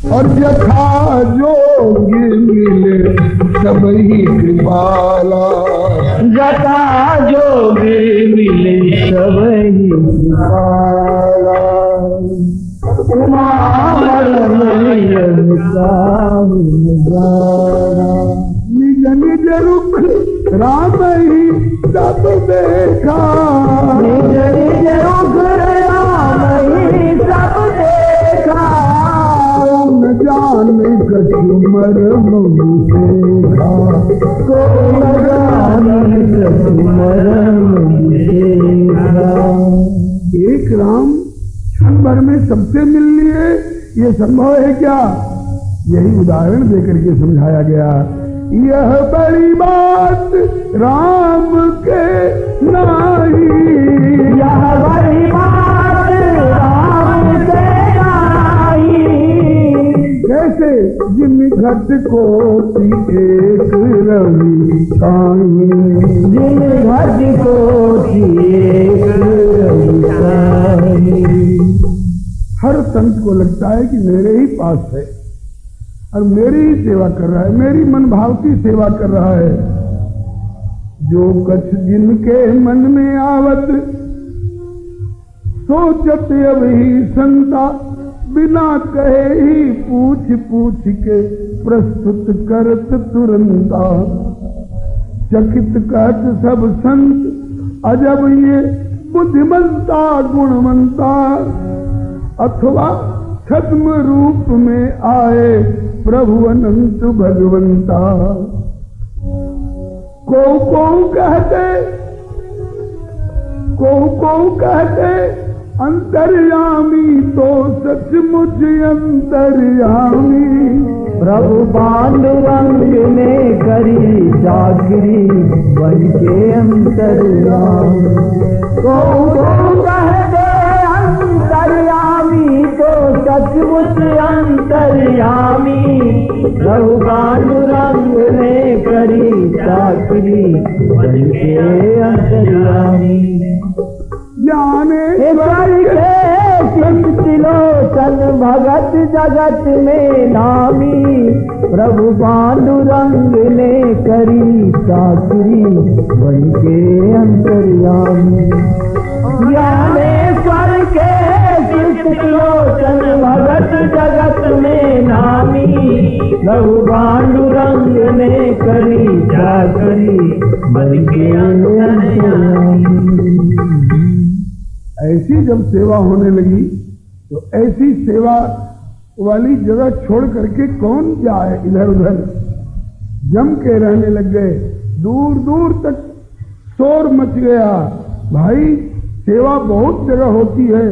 और यथा जोगी मिले सबही कृपाला, जटा जोगी मिले सबही कृपाला। उमा निज निज रुख राम ही सब देखा, निज निज रुख राम ही सब देखा। न जाने कछु मरम देखा, को न जाने कछु मरम देखा। एक राम क्षण भर में सबसे मिल लिए, ये संभव है क्या? यही उदाहरण देकर के समझाया गया। यह बड़ी बात राम के नाही, यह बड़ी बात राम के नाही। कैसे जिन घट कोटि एक रवि काई, जिन घट कोटि एक रवि काई। हर संत को लगता है कि मेरे ही पास है और मेरी ही सेवा कर रहा है, मेरी मन भाव की सेवा कर रहा है। जो कछ जिनके मन में आवत, सोचत अब ही संता, बिना कहे ही पूछ पूछ के प्रस्तुत करत तुरंता। चकित कहत सब संत, अजब ये बुद्धिमंता गुणवंता। अथवा छद्म रूप में आए प्रभु अनंत भगवंता। को कहते अंतर्यामी, तो सचमुच अंतर्यामी। प्रभु पांडुरंग ने करी चाकरी, बन के अंतर्यामी। को कहते अंतर्यामी, तो सचमुच अंतर्यामी। प्रभु पांडुरंग ने करी चाकरी, बन के अंतर्यामी। ज्ञानेश्वर के त्रिलोचन भगत जगत में नामी। प्रभु पांडुरंग ने करी चाकरी, बन के अंतर्यामी। ज्ञानेश्वर के त्रिलोचन भगत जगत में नामी। प्रभु पांडुरंग ने करी चाकरी, बन के अंतर्यामी। ऐसी जब सेवा होने लगी तो ऐसी सेवा वाली जगह छोड़ करके कौन जाए इधर उधर। जम के रहने लग गए, दूर दूर तक शोर मच गया। भाई सेवा बहुत जगह होती है,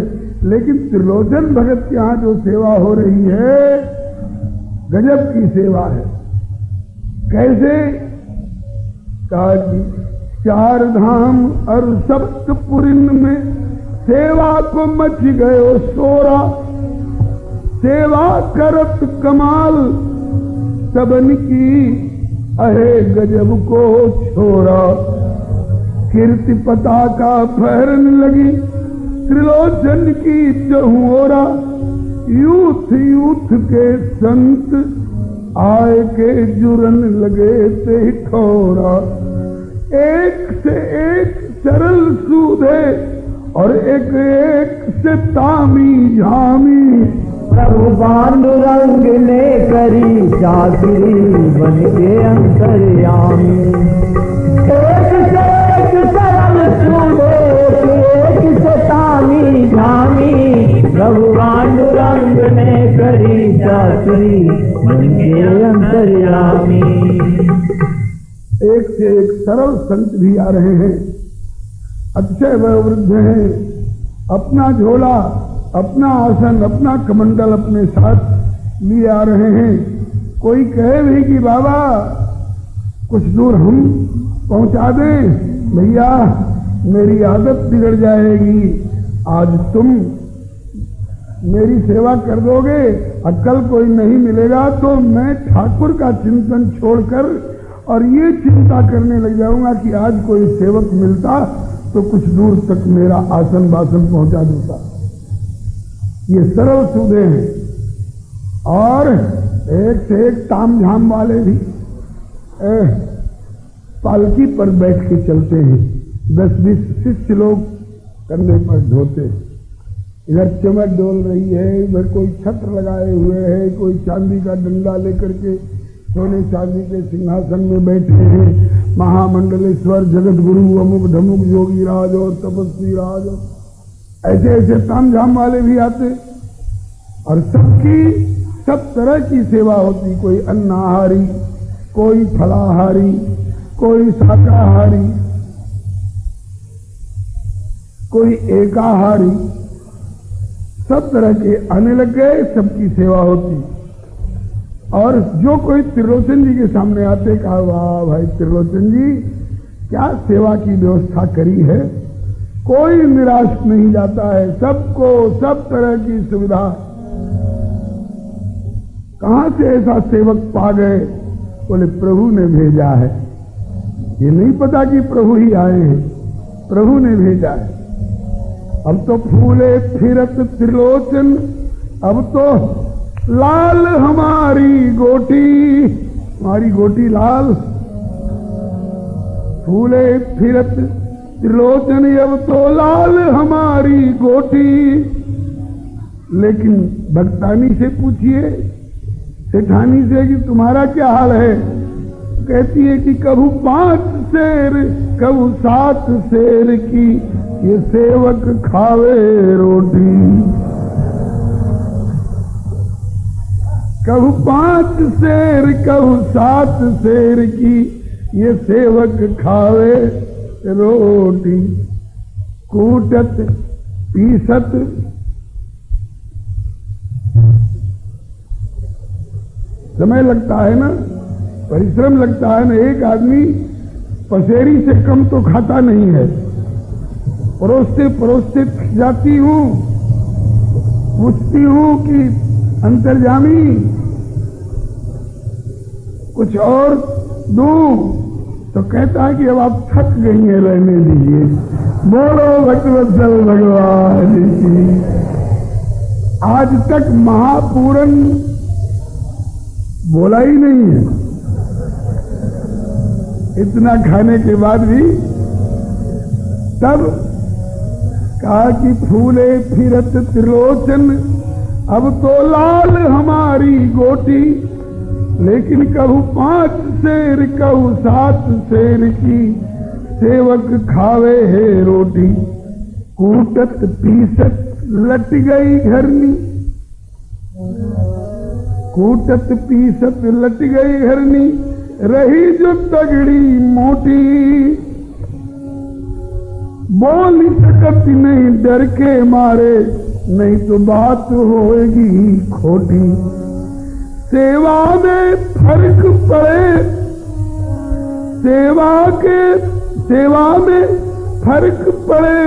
लेकिन त्रिलोचन भगत के यहाँ जो सेवा हो रही है गजब की सेवा है। कैसे? कहा कि 4 धाम और सप्तपुरीन में सेवा को मच गयो शोरा। सेवा करत कमाल सबन की, अहे गजब को छोड़ा। कीर्ति पताका फहरन लगी त्रिलोचन की चहुओरा। यूथ यूथ के संत आए के जुरन लगे ते ठोरा। एक से एक सरल सूधे और एक एक से तामी झामी। प्रभु पांडुरंग ने करी चाकरी, बन के अंतर्यामी। एक से एक सरल सूधे, एक से तामी झामी। प्रभु पांडुरंग ने करी चाकरी, बन के अंतर्यामी। एक से एक सरल संत भी आ रहे हैं, अच्छे वयोवृद्ध हैं, अपना झोला, अपना आसन, अपना कमंडल अपने साथ लिए आ रहे हैं। कोई कहे भी कि बाबा कुछ दूर हम पहुंचा दें, भैया मेरी आदत बिगड़ जाएगी, आज तुम मेरी सेवा कर दोगे, अक्कल कोई नहीं मिलेगा तो मैं ठाकुर का चिंतन छोड़कर और ये चिंता करने लग जाऊंगा कि आज कोई सेवक मिलता तो कुछ दूर तक मेरा आसन बासन पहुंचा देता। ये सरल सूदे हैं। और एक से एक ताम झाम वाले भी पालकी पर बैठ के चलते हैं, 10-20 शिष्य लोग कंधे पर ढोते। इधर चमक डोल रही है, इधर कोई छत्र लगाए हुए है, कोई चांदी का डंडा लेकर के सोने चांदी के सिंहासन में बैठे हैं। महामंडलेश्वर जगत गुरु अमुक धमुक योगी राज और तपस्वी राज, ऐसे ऐसे ताम झाम वाले भी आते और सबकी सब तरह की सेवा होती। कोई अन्नाहारी, कोई फलाहारी, कोई शाकाहारी, कोई एकाहारी, सब तरह के आने लग गए, सबकी सेवा होती। और जो कोई त्रिलोचन जी के सामने आते, कहा वाह भाई त्रिलोचन जी क्या सेवा की व्यवस्था करी है, कोई निराश नहीं जाता है, सबको सब तरह की सुविधा। कहां से ऐसा सेवक पा गए? बोले प्रभु ने भेजा है। ये नहीं पता कि प्रभु ही आए हैं, प्रभु ने भेजा है। अब तो फूले फिरत त्रिलोचन, अब तो लाल हमारी गोटी, हमारी गोटी लाल। फूले फिरत त्रिलोचन, अब तो लाल हमारी गोटी। लेकिन भक्तानी से पूछिए, सेठानी से कि तुम्हारा क्या हाल है? कहती है कि कभू 5 शेर कभू 7 शेर की ये सेवक खावे रोटी। कभू 5 शेर कभू 7 शेर की ये सेवक खावे रोटी। कूटत पीसत समय लगता है ना, परिश्रम लगता है ना। एक आदमी पसेरी से कम तो खाता नहीं है। परोसते परोसते थक जाती हूँ, पूछती हूँ कि अंतर्यामी कुछ और दूं, तो कहता है कि अब आप थक गई हैं, रहने दीजिए। बोलो भक्तवत्सल भगवान की। आज तक महापूरन बोला ही नहीं है, इतना खाने के बाद भी। तब कहा कि फूले फिरत त्रिलोचन, अब तो लाल हमारी गोटी। लेकिन कहू 5 शेर कहू 7 शेर की सेवक खावे है रोटी। कूटत पीसत लट गई घरनी, कूटत पीसत लट गई घरनी, रही जो तगड़ी मोटी। बोल सकत नहीं डर के मारे, नहीं तो बात होएगी खोटी। सेवा में फर्क पड़े, सेवा में फर्क पड़े,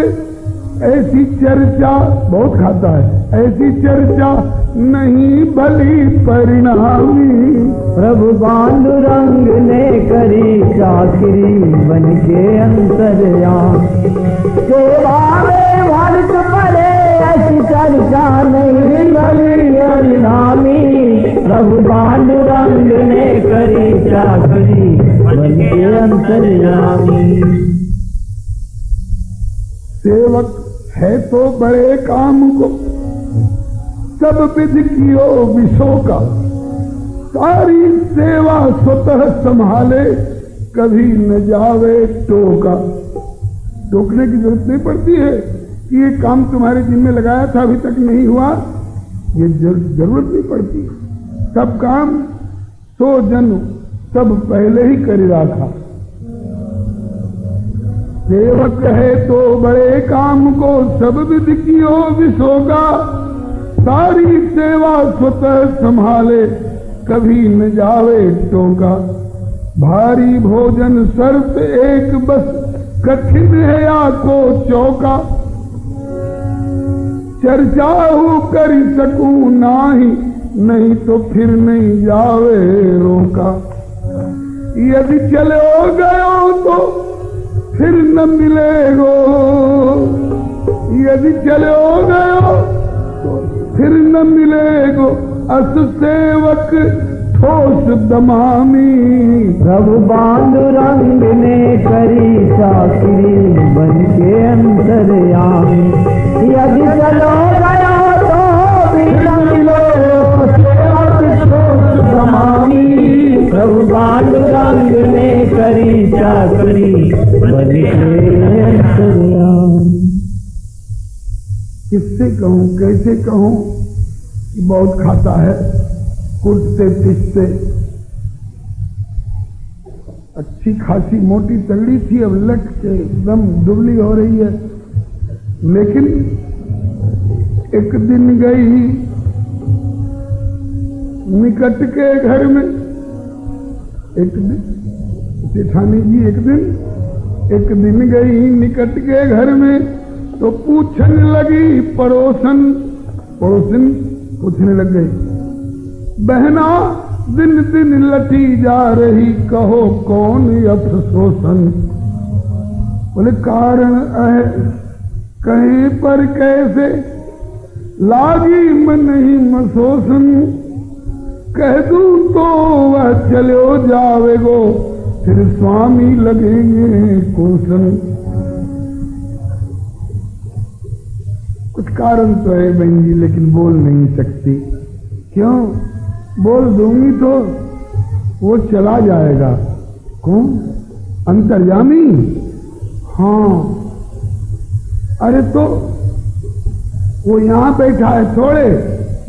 ऐसी चर्चा बहुत खाता है, ऐसी चर्चा नहीं भली परिणामी। प्रभु पांडुरंग ने करी चाकरी बन के अंतर्यामी। सेवा में फर्क पड़े, ऐसी चर्चा नहीं भली परिणामी। प्रभु पांडुरंग ने करी चाकरी बन के अंतर्यामी। सेवक है तो बड़े काम को सब विधि कियो विशो का। सारी सेवा स्वतः संभाले, कभी न जावे टोका। टोकने की जरूरत नहीं पड़ती है कि ये काम तुम्हारे जिम्मे लगाया था अभी तक नहीं हुआ, ये जरूरत नहीं पड़ती। सब काम 100 जन सब पहले ही कर रखा। सेवक है तो बड़े काम को सब विधि कियो विशोगा। सारी सेवा स्वतः संभाले, कभी न जावे टोका। भारी भोजन सर्प एक बस, कठिन है आको चौका। चर्चा हो कर सकूं नाही, नहीं तो फिर नहीं जावे रोका। यदि चले हो गयो तो फिर न मिलेगो, यदि चले हो गयो तो फिर न मिलेगो। अस सेवक ठोस दमामी। प्रभु पांडुरंग ने करी चाकरी बन के अंतर्यामी। यदि चलो गया तो भी न मिलो सेवक ठोस दमामी। प्रभु पांडुरंग ने करी चाकरी बन के अंतर्यामी। किससे कहूं, कैसे कहूं कि बहुत खाता है, कुटते पिसते, अच्छी खासी मोटी तगड़ी थी, अब लट के एकदम दुबली हो रही है। लेकिन एक दिन गई निकट के घर में, एक दिन जेठानी जी एक दिन गई निकट के घर में, तो पूछने लगी पड़ोसन पूछने लग गई, बहना दिन दिन लटी जा रही, कहो कौन अफसोसन। बोले कारण है कहीं पर कैसे, लागी मन ही मसोसन। कह दूं तो वह चलो जावेगो, फिर स्वामी लगेंगे कोसन। कुछ कारण तो है बहन जी, लेकिन बोल नहीं सकती। क्यों? बोल दूंगी तो वो चला जाएगा। कौन? अंतर्यामी। हाँ, अरे तो वो यहां बैठा है थोड़े,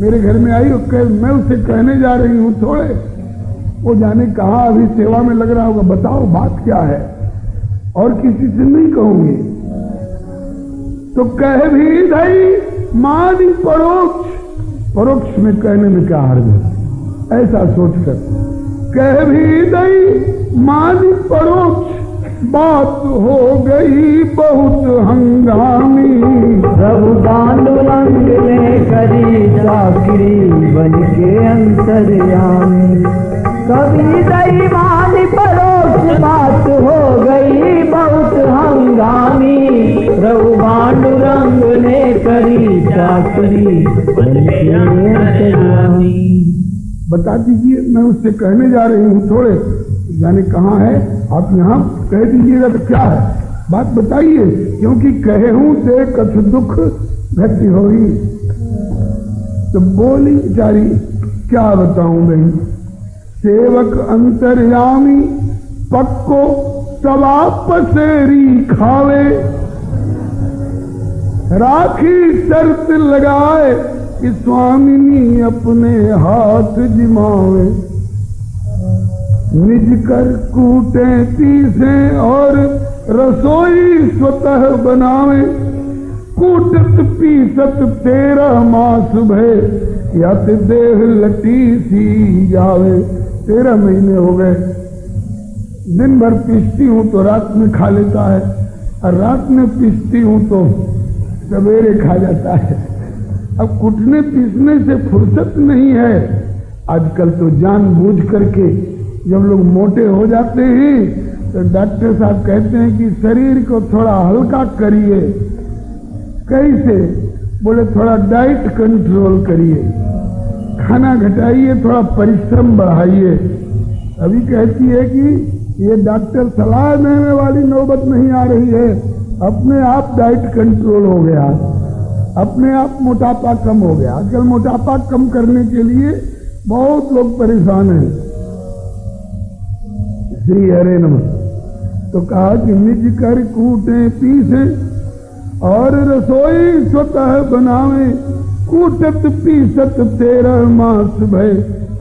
मेरे घर में आई, मैं उसे कहने जा रही हूं थोड़े, वो जाने कहा अभी सेवा में लग रहा होगा। बताओ बात क्या है? और किसी से नहीं कहूंगी। तो कह भी दई मानी परोक्ष में कहने में क्या हर्ज है, ऐसा सोचकर कह भी दई मानी परोक्ष, बात हो गई बहुत हंगामी। प्रभु पांडुरंग ने करी चाकरी बन के अंतर्यामी। कभी दई मानी परोक्ष, बात हो गई बहुत हंगामी। प्रभु पांडुरंग ने करी चाकरी बन के अंतर्यामी। बता दीजिए, मैं उससे कहने जा रही हूँ थोड़े, जाने कहाँ है, आप यहाँ कह दीजिएगा तो क्या है, बात बताइए, क्योंकि कहे हूँ ते कछ दुख घटी होगी। तो बोली बेचारी, क्या बताऊं बहन, सेवक अंतर्यामी पक्को तवा पसेरी खावे, राखी शर्त लगाए कि स्वामिनी अपने हाथ जिमावे। निज कर कूटे पीसे और रसोई स्वतः बनावे, कूटत पीसत 13 मास भय, यत देह लटी सी जावे। 13 महीने हो गए, दिन भर पीसती हूँ तो रात में खा लेता है, और रात में पीसती हूँ तो सवेरे खा जाता है। अब कुटने पीसने से फुर्सत नहीं है। आजकल तो जानबूझ करके जब लोग मोटे हो जाते हैं तो डॉक्टर साहब कहते हैं कि शरीर को थोड़ा हल्का करिए। कैसे? बोले थोड़ा डाइट कंट्रोल करिए, खाना घटाइए, थोड़ा परिश्रम बढ़ाइए। अभी कहती है कि ये डॉक्टर सलाह देने वाली नौबत नहीं आ रही है, अपने आप डाइट कंट्रोल हो गया, अपने आप मोटापा कम हो गया। आजकल मोटापा कम करने के लिए बहुत लोग परेशान हैं। श्री हरे नमः। तो कहा कि निज कर कूटे पीसे और रसोई स्वतः बनावे, कूटत पीसत 13 मास भय,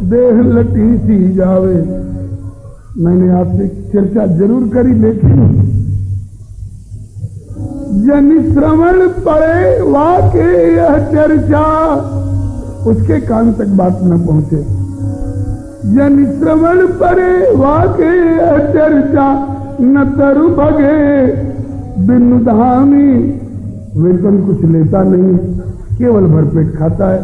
देह लटी सी जावे। मैंने आपसे चर्चा जरूर करी, लेकिन जन श्रवण पड़े वाके यह चर्चा, उसके कान तक बात न पहुंचे। जन श्रवण पड़े वाके यह चर्चा, न तरु भगे बिनु धामी। वेतन कुछ लेता नहीं, केवल भरपेट खाता है।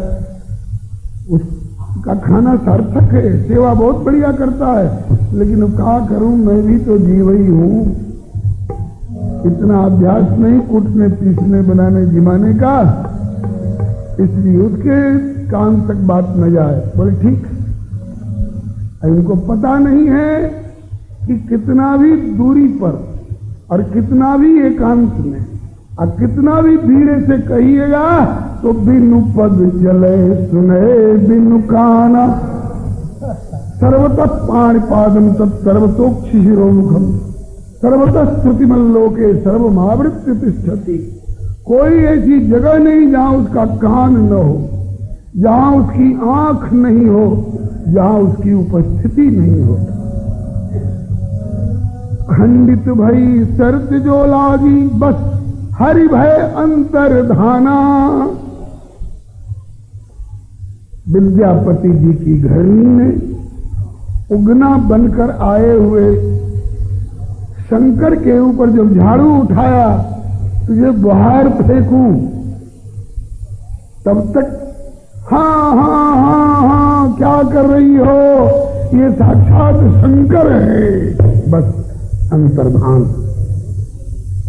उसका खाना सार्थक है, सेवा बहुत बढ़िया करता है, लेकिन क्या करूं, मैं भी तो जीव ही हूं। इतना अभ्यास नहीं कूटने पीसने बनाने जिमाने का, इसलिए उसके कान तक बात न जाए। बोले ठीक। इनको पता नहीं है कि कितना भी दूरी पर और कितना भी एकांत में और कितना भी धीरे से कहिएगा तो बिनु पद चले सुने बिनु काना सर्वतः पाणिपादम तत्सर्वतोक्षि शिरोमुखम सर्वतः स्तुतिमल्लोके सर्वमावृत्य तिष्ठति। कोई ऐसी जगह नहीं जहां उसका कान न हो, जहां उसकी आंख नहीं हो, जहां उसकी उपस्थिति नहीं हो। खंडित भई शर्त जो लागी बस हरि भय अंतर्धाना। विद्यापति जी की घरनी में उगना बनकर आए हुए शंकर के ऊपर जब झाड़ू उठाया तुझे बाहर फेंकूं, तब तक हाँ हाँ हाँ हाँ क्या कर रही हो, ये साक्षात शंकर है। बस अंतर्धान।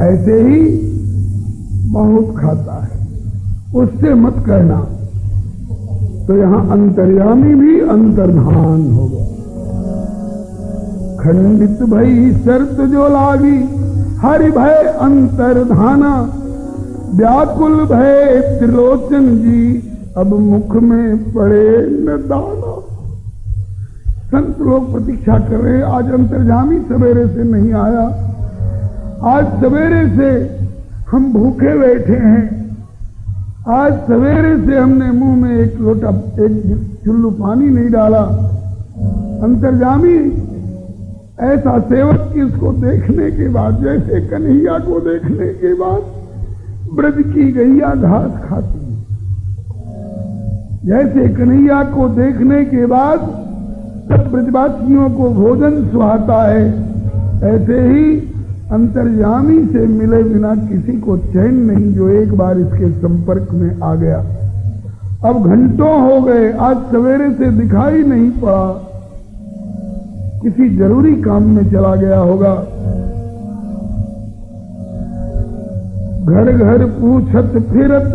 ऐसे ही बहुत खाता है, उससे मत कहना। तो यहां अंतर्यामी भी अंतर्धान हो गया। खंडित भई शर्त जो लागी हरि भय अंतर्धाना। व्याकुल भय त्रिलोचन जी अब मुख में पड़े न दाना। संत लोग प्रतीक्षा कर रहे, आज अंतर्यामी सवेरे से नहीं आया, आज सवेरे से हम भूखे बैठे हैं, आज सवेरे से हमने मुंह में एक लोटा एक चुल्लू पानी नहीं डाला। अंतर्यामी ऐसा सेवक कि उसको देखने के बाद जैसे कन्हैया को देखने के बाद ब्रज की गैया घास खाती, जैसे कन्हैया को देखने के बाद सब ब्रजवासियों को भोजन सुहाता है, ऐसे ही अंतर्यामी से मिले बिना किसी को चैन नहीं जो एक बार इसके संपर्क में आ गया। अब घंटों हो गए, आज सवेरे से दिखाई नहीं पड़ा, किसी जरूरी काम में चला गया होगा। घर घर पूछत फिरत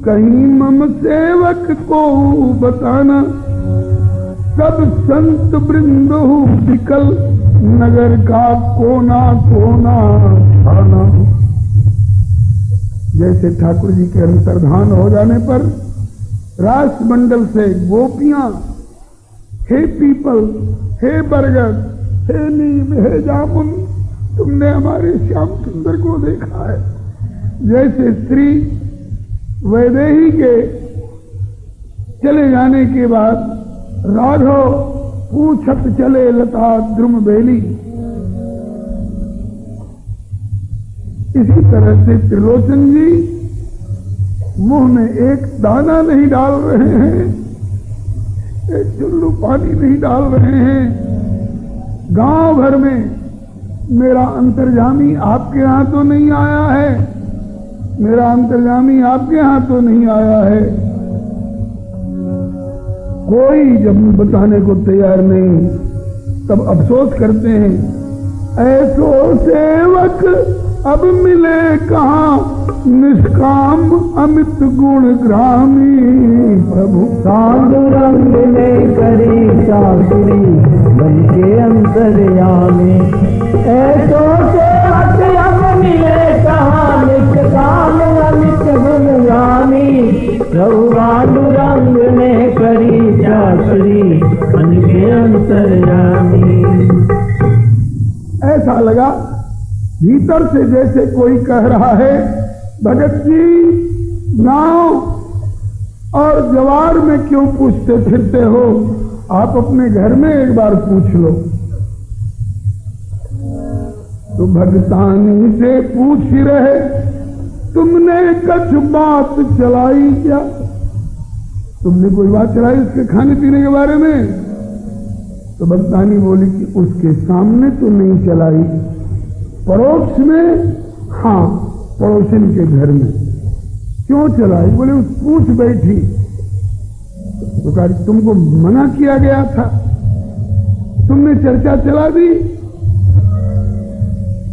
कहीं मम सेवक को बताना। सब संत वृंद विकल नगर का कोना कोना खाना। जैसे ठाकुर जी के अंतर्धान हो जाने पर रास मंडल से गोपियां, हे पीपल, हे बरगद, हे नीम, हे जामुन, तुमने हमारे श्याम सुंदर को देखा है। जैसे श्री वैदेही के चले जाने के बाद राघव पूछत चले लता द्रुम बेली, इसी तरह से त्रिलोचन जी मुंह में एक दाना नहीं डाल रहे हैं, एक चुल्लू पानी नहीं डाल रहे हैं। गांव भर में मेरा अंतर्यामी आपके यहां तो नहीं आया है, मेरा अंतर्यामी आपके यहां तो नहीं आया है। कोई जब बताने को तैयार नहीं, तब अफसोस करते हैं, ऐसो सेवक अब मिले कहाँ, निष्काम अमित गुण ग्रामी। प्रभु पांडुरंग ने करी चाकरी बन के अंतर्यामी। ऐसो सेवक अब मिले कहाँ, निष्काम अमित गुण ग्रामी। प्रभु पांडुरंग ने करी चाकरी बन के अंतर्यामी। ऐसा लगा भीतर से जैसे कोई कह रहा है, भगत जी नाव और जवार में क्यों पूछते फिरते हो, आप अपने घर में एक बार पूछ लो। तो भगतानी से पूछ रहे, तुमने कुछ बात चलाई क्या? तुमने कोई बात चलाई उसके खाने पीने के बारे में? तो भगतानी बोली कि उसके सामने तो नहीं चलाई, पड़ोस में हाँ, पड़ोसिन के घर में। क्यों चलाई? बोले उस पूछ बैठी। तो कहा तुमको मना किया गया था, तुमने चर्चा चला दी।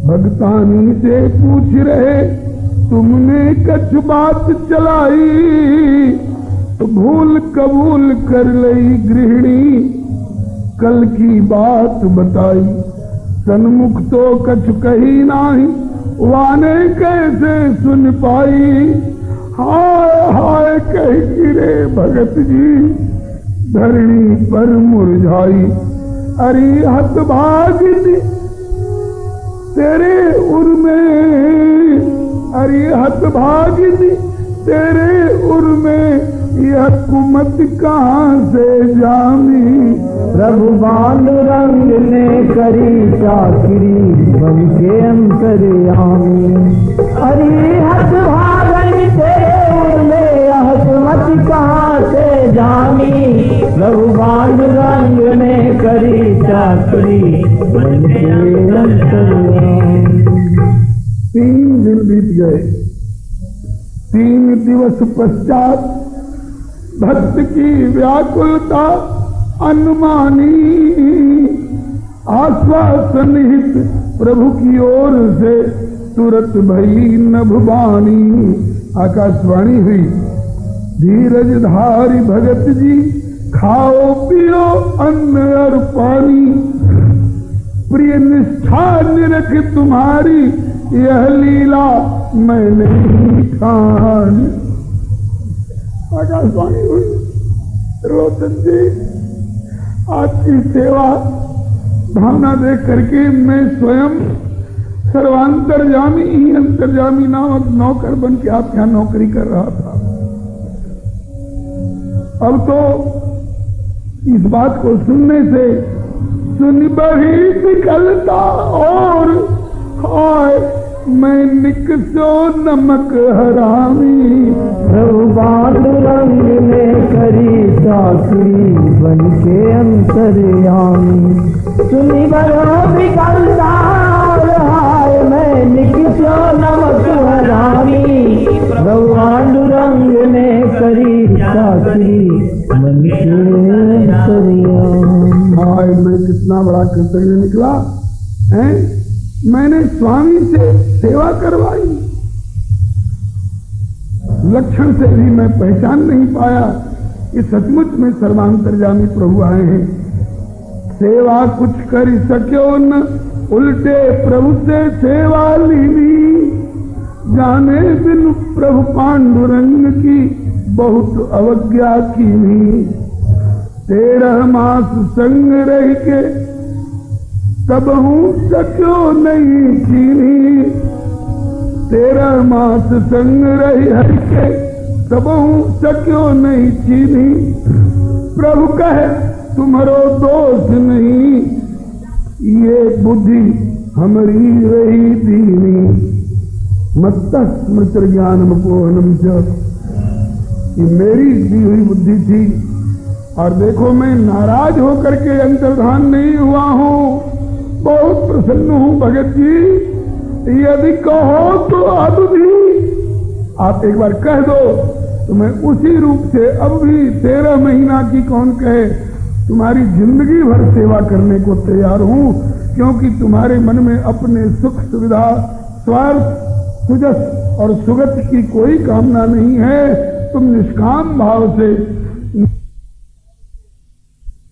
भगतानी से पूछ रहे, तुमने कुछ बात चलाई? तो भूल कबूल कर लई गृहिणी, कल की बात बताई, सन्मुख तो कछु कही नाही, वाने कैसे सुन पाई। हाय हाय कह गिरे भगत जी, धरणी पर मुरझाई। अरे हतभागिनी तेरे उर में, अरे हतभागिनी तेरे उर में, यह कुमत कहाँ से जामी। प्रभु पांडुरंग ने करी चाकरी, बन के अंतर्यामी। अरे हतभागिनी तेरे उर में, यह कुमत कहाँ से जामी। प्रभु पांडुरंग ने करी चाकरी, बन के अंतर्यामी। 3 दिन बीत गए। 3 दिवस पश्चात भक्त की व्याकुलता अनुमानी, आश्वासन हित प्रभु की ओर से तुरंत भई नभवानी। आकाशवाणी हुई, धीरज धारी भगत जी, खाओ पियो अन्न और पानी। प्रिय निष्ठा निरख तुम्हारी, यह लीला मैंने ठानी। आकाशवाणी हुई, त्रिलोचन जी आपकी सेवा भावना देख करके मैं स्वयं सर्वांतरजामी ही अंतर्जामी नामक नौकर बन के आपके यहाँ नौकरी कर रहा था। अब तो इस बात को सुनने से सुन बही निकलता और हाय मैं निकसो नमक हरामी। प्रभु पांडुरंग ने करी चाकरी, बन के अंतर्यामी। सुनी बरो निकलता और हाय मैं निकसो नमक हरामी। प्रभु पांडुरंग ने करी चाकरी, बन के अंतर्यामी। हाय मैं कितना बड़ा कृतज्ञ निकला है, मैंने स्वामी से सेवा करवाई। लक्षण से भी मैं पहचान नहीं पाया कि सचमुच में सर्वांतर्यामी प्रभु आए हैं। सेवा कुछ कर सक्यो न, उल्टे प्रभु से सेवा लीनी। जाने बिन प्रभु पांडुरंग की बहुत अवज्ञा कीनी। 13 मास संग रह के तब हूँ सक्यो नहीं चीनी। 13 मास संग रही हरि के, तब हूँ सक्यो नहीं चीनी। प्रभु कहे तुम्हारो दोष नहीं, ये बुद्धि हमारी रही दीनी। मत्त स्मृत ज्ञानम पोहनम च, ये मेरी दी हुई बुद्धि थी। और देखो मैं नाराज होकर के अंतर्धान नहीं हुआ हूँ, बहुत प्रसन्न हूँ भगत जी। यदि कहो तो अब भी आप एक बार कह दो तो मैं उसी रूप से अब भी 13 महीना की कौन कहे, तुम्हारी जिंदगी भर सेवा करने को तैयार हूँ। क्योंकि तुम्हारे मन में अपने सुख सुविधा, स्वार्थ, सुजस और सुगत की कोई कामना नहीं है। तुम निष्काम भाव से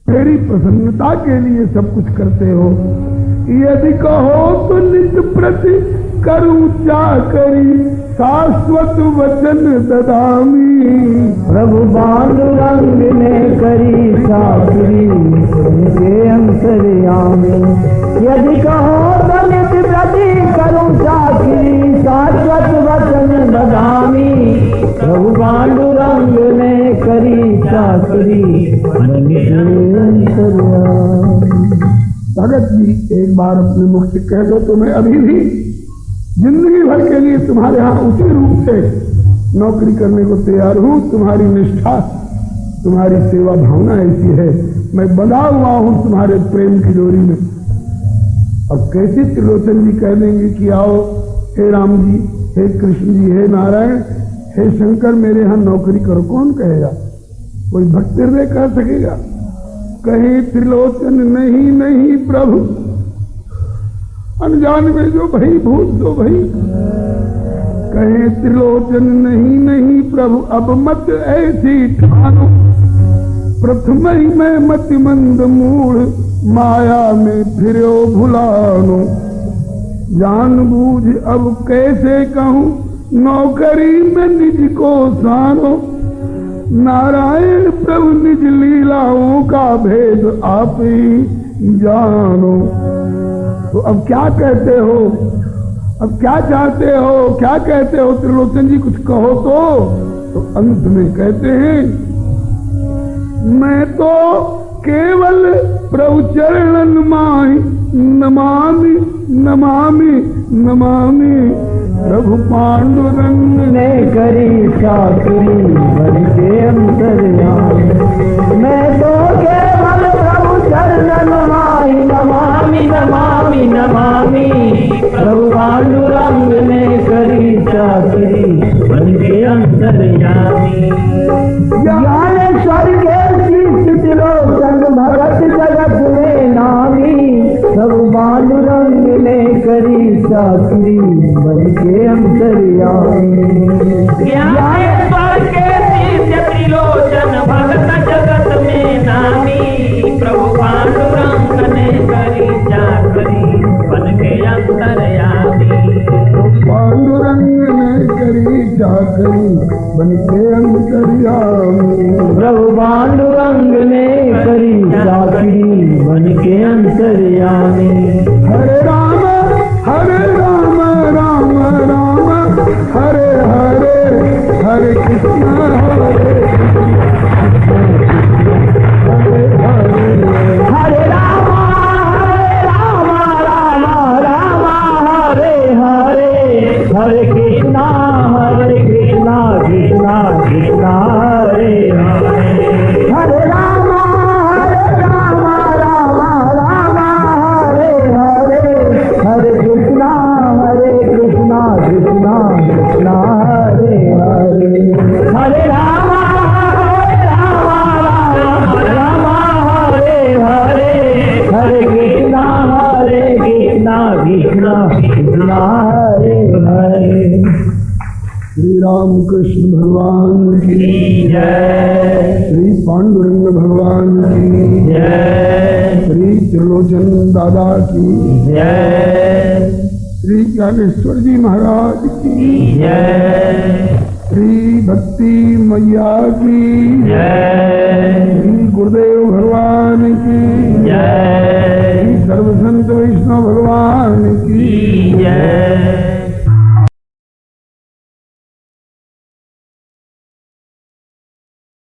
मेरी प्रसन्नता के लिए सब कुछ करते हो। यदि कहो तो नित प्रति करूं चाकरी, शाश्वत वचन ददामी। प्रभु पांडुरंग ने करी चाकरी, उनके अंतर्यामी। यदि कहो तो नित प्रति करूं चाकरी, शाश्वत वचन ददामी। प्रभु पांडुरंग ने करी चाकरी, उनके अंतर्यामी। भगत जी एक बार अपने मुख से कह दो तो मैं अभी भी जिंदगी भर के लिए तुम्हारे यहाँ उसी रूप से नौकरी करने को तैयार हूँ। तुम्हारी निष्ठा, तुम्हारी सेवा भावना ऐसी है, मैं बंधा हुआ हूँ तुम्हारे प्रेम की डोरी में। अब कैसे त्रिलोचन जी कह देंगे कि आओ हे राम जी, हे कृष्ण जी, हे नारायण, हे शंकर मेरे यहाँ नौकरी करो? कौन कहेगा? कोई भक्त हृदय कह सकेगा? कहे त्रिलोचन नहीं नहीं प्रभु, अनजान में जो भई भूत तो भई, कहे त्रिलोचन नहीं नहीं प्रभु अब मत ऐसी ठानो, प्रथम ही मैं मति मंद मूढ़ माया में फिरो भुलानो, जान बूझ अब कैसे कहूँ नौकरी में निज को सानो, नारायण प्रभु निज लीलाओं का भेद आप ही जानो। तो अब क्या कहते हो, अब क्या चाहते हो, क्या कहते हो त्रिलोचन जी, कुछ कहो तो अंत में कहते हैं मैं तो केवल प्रभु चरणन माहि नमामि नमामि नमामि, प्रभु पांडुरंग ने करी चाकरी बन के अंतर्यामी, मैं तो केवल प्रभु चरणन माहि नमामि नमामि नमामि, प्रभु पांडुरंग ने करी चाकरी बन के अंतर्यामी, ज्ञानेश्वर के त्रिलोचन भगत जगत में नामी, प्रभु पांडुरंग ने करी चाकरी बन के अंतर्यामी, ज्ञानेश्वर के त्रिलोचन भगत जगत में नामी, प्रभु पांडुरंग ने करी चाकरी बन के अंतर्यामी, पांडुरंग ने करी चाकरी बन के अंतर्यामी, प्रभु पांडुरंग ने करी चाकरी बन के अंतर्यामी, हरे राम राम राम हरे हरे, हरे कृष्ण हरे हरे राम राम राम हरे हरे, हरे कृष्णा कृष्णा कृष्णा हरे हरे, हरे राम राम राम हरे हरे, हरे कृष्णा कृष्णा कृष्णा हरे हरे, हरे राम राम हरे हरे, हरे कृष्णा कृष्णा कृष्णा हरे हरे। श्री राम कृष्ण भगवान की जय, श्री पांडुरंग भगवान की जय, श्री त्रिलोचन दादा की जय, श्री ज्ञानेश्वर जी महाराज की जय, श्री भक्ति मैया की जय, श्री गुरुदेव भगवान की जय, श्री सर्वसंत वैष्णव भगवान